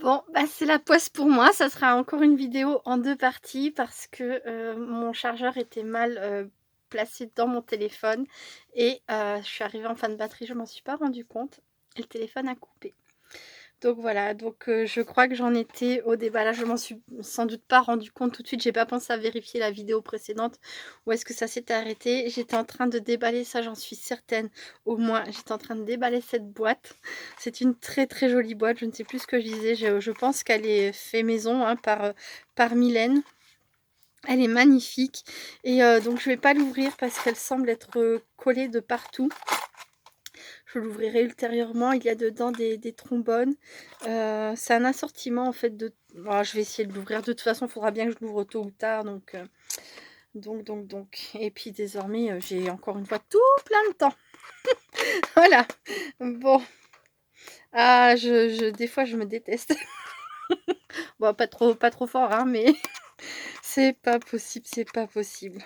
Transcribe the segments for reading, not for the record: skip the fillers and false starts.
Bon, bah, c'est la poisse pour moi. Ça sera encore une vidéo en 2 parties parce que, mon chargeur était mal, placé dans mon téléphone et je suis arrivée en fin de batterie, je m'en suis pas rendu compte et le téléphone a coupé. Donc voilà, donc je crois que j'en étais au déballage. Je m'en suis sans doute pas rendu compte tout de suite. J'ai pas pensé à vérifier la vidéo précédente où est-ce que ça s'était arrêté. J'étais en train de déballer ça, j'en suis certaine. Au moins, j'étais en train de déballer cette boîte. C'est une très, très jolie boîte. Je ne sais plus ce que je disais. Je pense qu'elle est fait maison, hein, par Mylène. Elle est magnifique et donc je vais pas l'ouvrir parce qu'elle semble être, collée de partout. Je l'ouvrirai ultérieurement. Il y a dedans des trombones. C'est un assortiment en fait de voilà, je vais essayer de l'ouvrir. De toute façon, il faudra bien que je l'ouvre tôt ou tard, donc et puis désormais, j'ai encore une fois tout plein de temps. Voilà. Bon, ah je des fois je me déteste. Bon, pas trop fort, hein, mais c'est pas possible, c'est pas possible.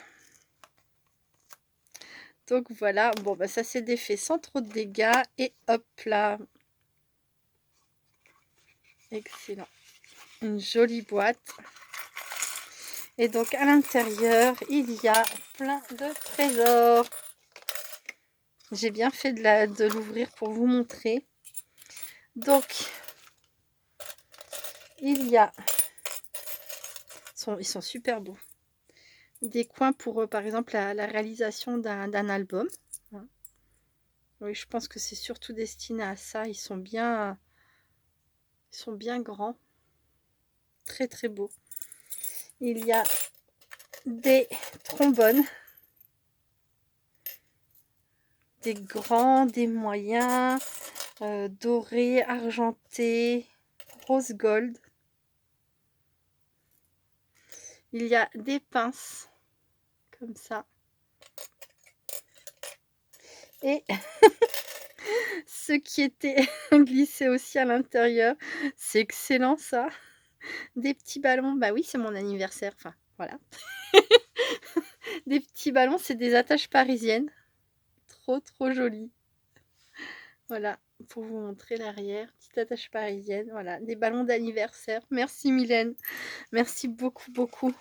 Donc voilà, bon bah ça s'est défait sans trop de dégâts et hop là. Excellent. Une jolie boîte. Et donc à l'intérieur, il y a plein de trésors. J'ai bien fait de l'ouvrir pour vous montrer. Donc, il y a... Ils sont super beaux. Des coins pour, par exemple, la réalisation d'un album. Oui, je pense que c'est surtout destiné à ça. Ils sont bien grands. Très, très beaux. Il y a des trombones. Des grands, des moyens, dorés, argentés, rose gold. Il y a des pinces, comme ça. Et ce qui était glissé aussi à l'intérieur, c'est excellent ça. Des petits ballons, bah oui, c'est mon anniversaire, enfin, voilà. Des petits ballons, c'est des attaches parisiennes. Trop, trop jolies. Voilà, pour vous montrer l'arrière, petite attache parisienne, voilà, des ballons d'anniversaire. Merci Mylène, merci beaucoup, beaucoup.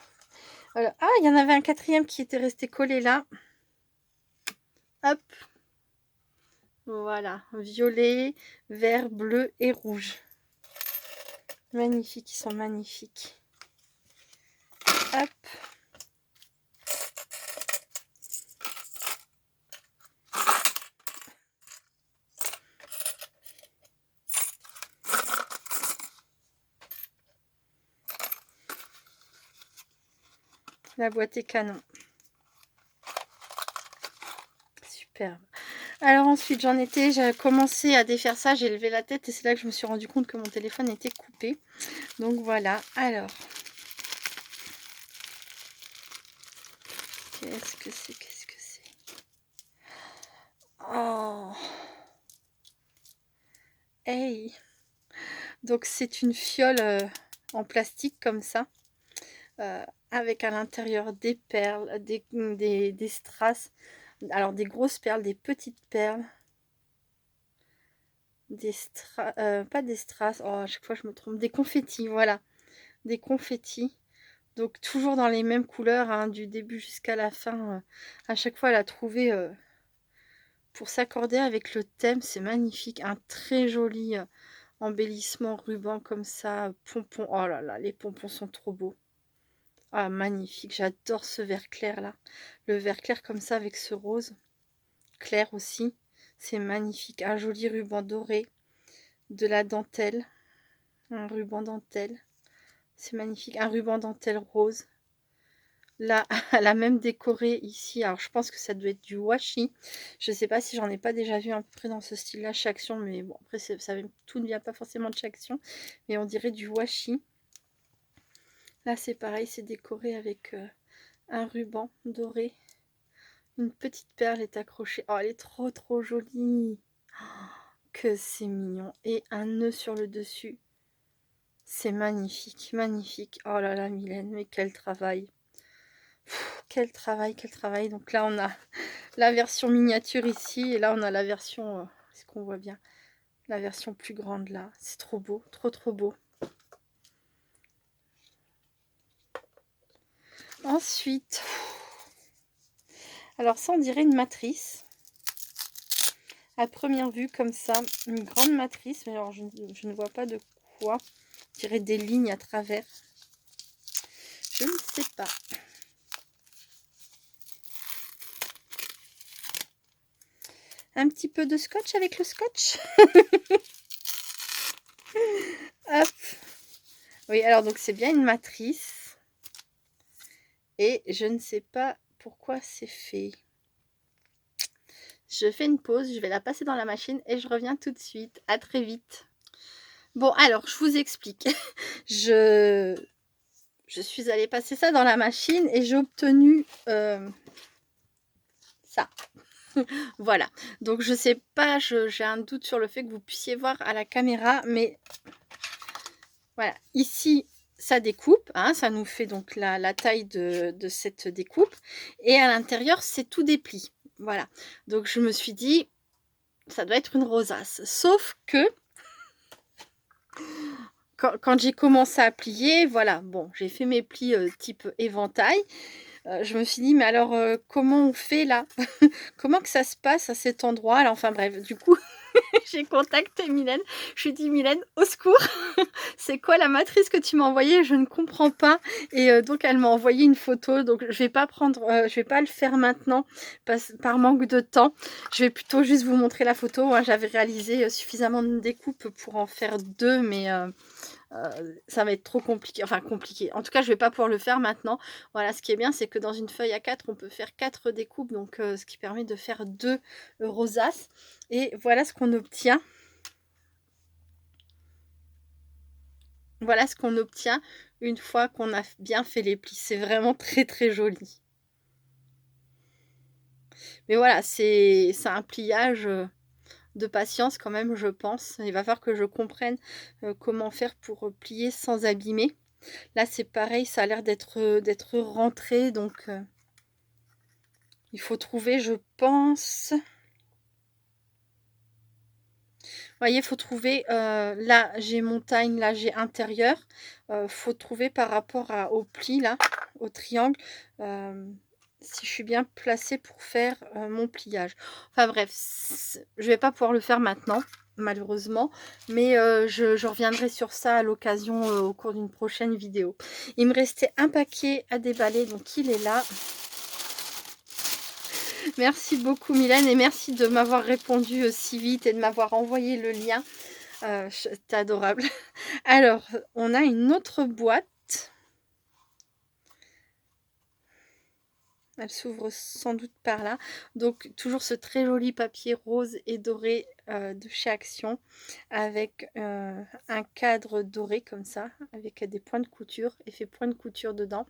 Voilà. Ah, il y en avait un quatrième qui était resté collé là. Hop. Voilà, violet, vert, bleu et rouge. Magnifiques, ils sont magnifiques. Hop. La boîte est canon. Superbe. Alors ensuite, j'ai commencé à défaire ça, j'ai levé la tête et c'est là que je me suis rendu compte que mon téléphone était coupé. Donc voilà, alors. Qu'est-ce que c'est? Qu'est-ce que c'est? Oh! Hey! Donc c'est une fiole en plastique comme ça, avec à l'intérieur des perles, des strass. Alors des grosses perles, des petites perles. Pas des strass, oh, à chaque fois je me trompe, des confettis, voilà, des confettis. Donc toujours dans les mêmes couleurs, hein, du début jusqu'à la fin. À chaque fois, elle a trouvé pour s'accorder avec le thème, c'est magnifique. Un très joli embellissement ruban comme ça, pompons. Oh là là, les pompons sont trop beaux. Ah, magnifique, j'adore ce vert clair là. Le vert clair comme ça avec ce rose clair aussi, c'est magnifique. Un joli ruban doré, de la dentelle, un ruban dentelle. C'est magnifique. Un ruban dentelle rose. Là, elle a même décoré ici. Alors, je pense que ça doit être du washi. Je ne sais pas si j'en ai pas déjà vu à peu près dans ce style-là chez Action. Mais bon, après, tout ne vient pas forcément de chez Action. Mais on dirait du washi. Là, c'est pareil. C'est décoré avec un ruban doré. Une petite perle est accrochée. Oh, elle est trop, trop jolie. Oh, que c'est mignon. Et un nœud sur le dessus. C'est magnifique, magnifique. Oh là là, Mylène, mais quel travail. Pff, quel travail, quel travail. Donc là, on a la version miniature ici. Et là, on a la version, est-ce qu'on voit bien? La version plus grande là. C'est trop beau, trop trop beau. Ensuite, alors ça on dirait une matrice. À première vue comme ça, une grande matrice, mais alors je ne vois pas de quoi. Je dirais des lignes à travers. Je ne sais pas. Un petit peu de scotch avec le scotch. Hop. Oui, alors donc c'est bien une matrice. Et je ne sais pas pourquoi c'est fait. Je fais une pause, je vais la passer dans la machine et je reviens tout de suite. À très vite. Bon, alors, je vous explique. Je suis allée passer ça dans la machine et j'ai obtenu ça. Voilà. Donc, je sais pas, j'ai un doute sur le fait que vous puissiez voir à la caméra, mais voilà. Ici, ça découpe, hein, ça nous fait donc la taille de cette découpe. Et à l'intérieur, c'est tout des plis. Voilà. Donc, je me suis dit, ça doit être une rosace. Sauf que quand j'ai commencé à plier, voilà, bon, j'ai fait mes plis type éventail. Je me suis dit, mais alors, comment on fait là? Comment que ça se passe à cet endroit là? Enfin bref, du coup, j'ai contacté Mylène. Je lui ai dit, Mylène, au secours, c'est quoi la matrice que tu m'as envoyée? Je ne comprends pas. Et donc, elle m'a envoyé une photo. Donc, je vais pas prendre, je vais pas le faire maintenant par manque de temps. Je vais plutôt juste vous montrer la photo. Moi, j'avais réalisé suffisamment de découpes pour en faire deux, mais ça va être trop compliqué, enfin compliqué. En tout cas, je vais pas pouvoir le faire maintenant. Voilà, ce qui est bien, c'est que dans une feuille A4, on peut faire 4 découpes, donc ce qui permet de faire 2 rosaces. Et voilà ce qu'on obtient. Voilà ce qu'on obtient une fois qu'on a bien fait les plis. C'est vraiment très très joli. Mais voilà, c'est un pliage de patience quand même, je pense. Il va falloir que je comprenne comment faire pour plier sans abîmer. Là, c'est pareil, ça a l'air d'être rentré, donc il faut trouver, je pense. Vous voyez, il faut trouver, là, j'ai montagne, là, j'ai intérieur. Faut trouver par rapport au pli, là, au triangle, si je suis bien placée pour faire mon pliage. Enfin bref, je vais pas pouvoir le faire maintenant, malheureusement, mais je reviendrai sur ça à l'occasion au cours d'une prochaine vidéo. Il me restait un paquet à déballer, donc il est là. Merci beaucoup Mylène et merci de m'avoir répondu si vite et de m'avoir envoyé le lien. C'est adorable. Alors, on a une autre boîte. Elle s'ouvre sans doute par là. Donc, toujours ce très joli papier rose et doré de chez Action avec un cadre doré comme ça, avec des points de couture, effet point de couture dedans.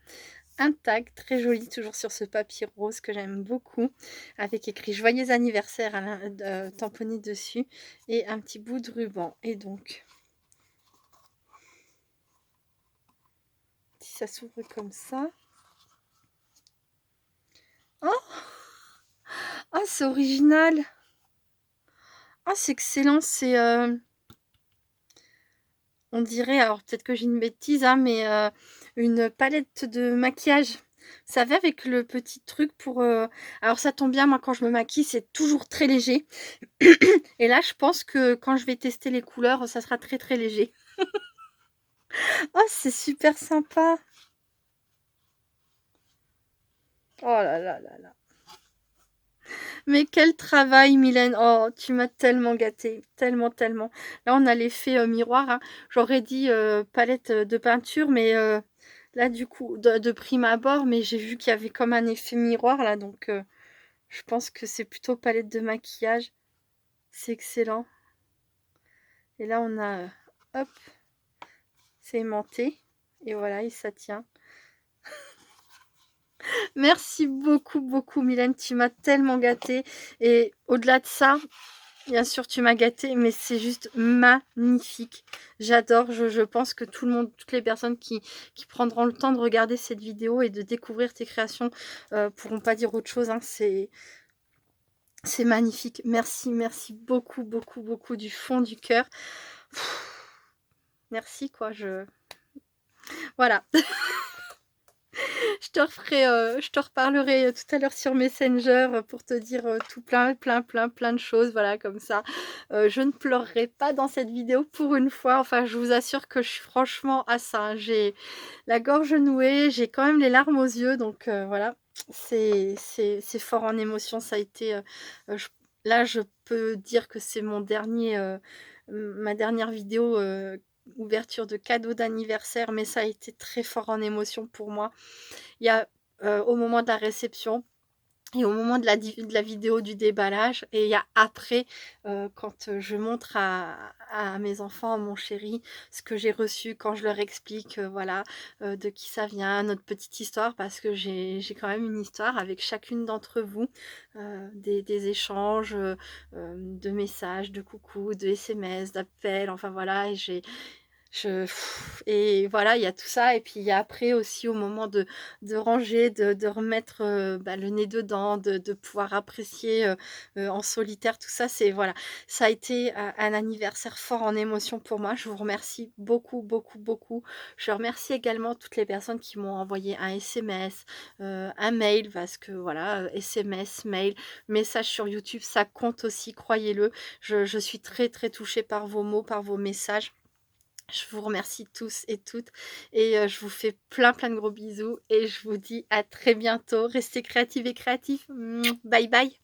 Un tag très joli toujours sur ce papier rose que j'aime beaucoup, avec écrit joyeux anniversaire tamponné dessus et un petit bout de ruban. Et donc, si ça s'ouvre comme ça, oh, oh c'est original, oh c'est excellent, c'est on dirait, alors peut-être que j'ai une bêtise, hein, mais une palette de maquillage. Vous savez, avec le petit truc pour... Alors ça tombe bien, moi quand je me maquille, c'est toujours très léger. Et là, je pense que quand je vais tester les couleurs, ça sera très très léger. Oh, c'est super sympa. Oh là là là là. Mais quel travail, Mylène. Oh, tu m'as tellement gâtée. Tellement, tellement. Là, on a l'effet miroir, hein. J'aurais dit palette de peinture, mais là, du coup, de prime abord, mais j'ai vu qu'il y avait comme un effet miroir, là. Donc, je pense que c'est plutôt palette de maquillage. C'est excellent. Et là, on a... hop, c'est aimanté. Et voilà, et ça tient. Merci beaucoup, beaucoup, Mylène. Tu m'as tellement gâtée. Et au-delà de ça, bien sûr, tu m'as gâtée, mais c'est juste magnifique. J'adore. Je pense que tout le monde, toutes les personnes qui prendront le temps de regarder cette vidéo et de découvrir tes créations pourront pas dire autre chose, hein. C'est magnifique. Merci, merci beaucoup, beaucoup, beaucoup du fond du cœur. Merci, quoi. Voilà. Je te reparlerai, tout à l'heure sur Messenger, pour te dire, tout plein de choses, voilà, comme ça. Je ne pleurerai pas dans cette vidéo pour une fois, enfin, je vous assure que je suis franchement à ça, hein. J'ai la gorge nouée, j'ai quand même les larmes aux yeux, donc voilà. C'est fort en émotion, ça a été, je là, je peux dire que c'est mon dernier, ma dernière vidéo, ouverture de cadeaux d'anniversaire, mais ça a été très fort en émotion pour moi. Il y a, au moment de la réception et au moment de la vidéo du déballage et il y a après, quand, je montre à mes enfants, à mon chéri, ce que j'ai reçu, quand je leur explique, voilà, de qui ça vient, notre petite histoire parce que j'ai quand même une histoire avec chacune d'entre vous, des échanges, de messages, de coucou, de SMS, d'appels, enfin voilà et et voilà, il y a tout ça et puis il y a après aussi au moment de ranger, de remettre, bah, le nez dedans, de pouvoir apprécier, en solitaire tout ça, c'est voilà, ça a été un anniversaire fort en émotion pour moi. Je vous remercie beaucoup, beaucoup, beaucoup. Je remercie également toutes les personnes qui m'ont envoyé un SMS, un mail parce que voilà, SMS, mail, message sur YouTube, ça compte aussi, croyez-le. Je suis très, très touchée par vos mots, par vos messages. Je vous remercie tous et toutes et je vous fais plein de gros bisous et je vous dis à très bientôt. Restez créatives et créatifs. Bye bye.